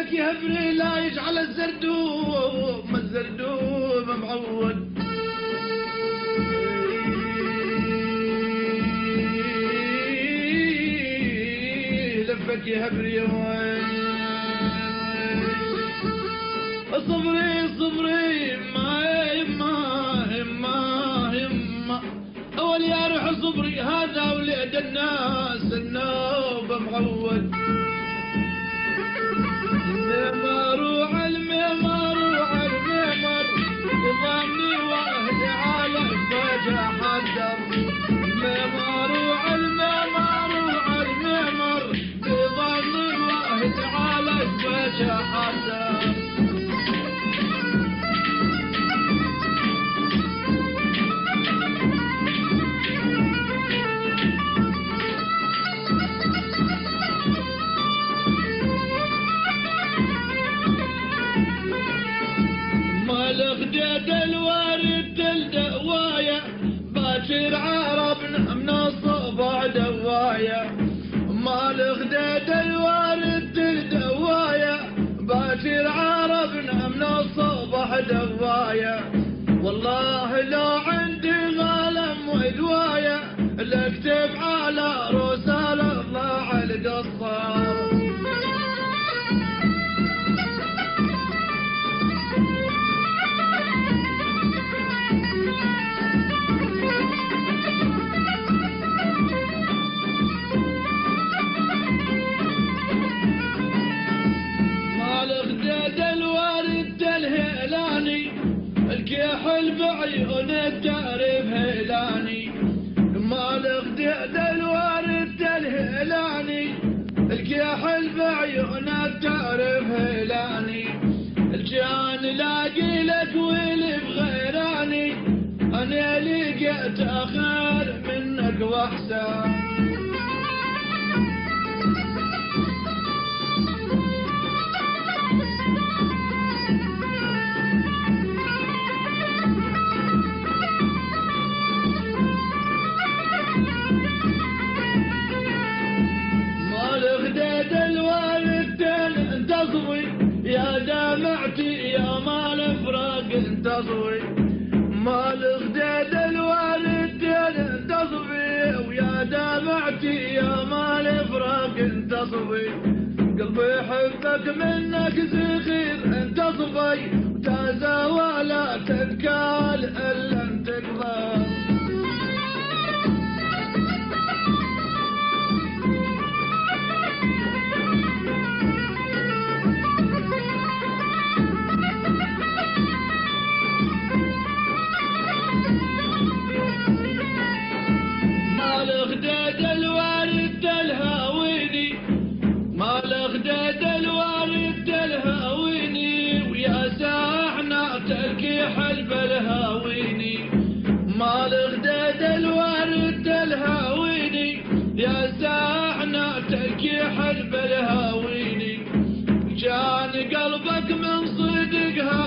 لفك يهبري لا يجعل الزردوم معود. لفك يهبري صبري ما اول يا روح صبري هذا ولاد الناس النوبة معود. الميمار يضمني واهدي على الفجع حدر. الميمار يضمني واهدي على الفجع حدر. الغداد الوارد الدوايا باكر عربنا من الصبع دوايا. ما الغداد الوارد الدوايا باكر عربنا من الصبح دوايا. والله لو عندي غالم ودوايا لاكتب على رسال الله القصار. الكحل بعيون التعريف هيلاني. ما الغداد الوارد الهيلاني الكحل بعيون التعريف هيلاني. الجان لاقي لك واللي بغيراني انا لقيت خير منك واحسن. يا دمعتي يا مال فراق انتصوي. ما الغداد الوالد انتصوي ويا دمعتي يا مال فراق انتصوي. قلبي يحبك منك زخير انتصوي وتازا ولا تنكال الا انتقضى. الغداد الوارد الهاويني ويا ساحنا تلقيح بالهاويني. ما الغداد الوارد الهاويني يا ساحنا تلقيح بالهاويني. جاني قلبك من صدقها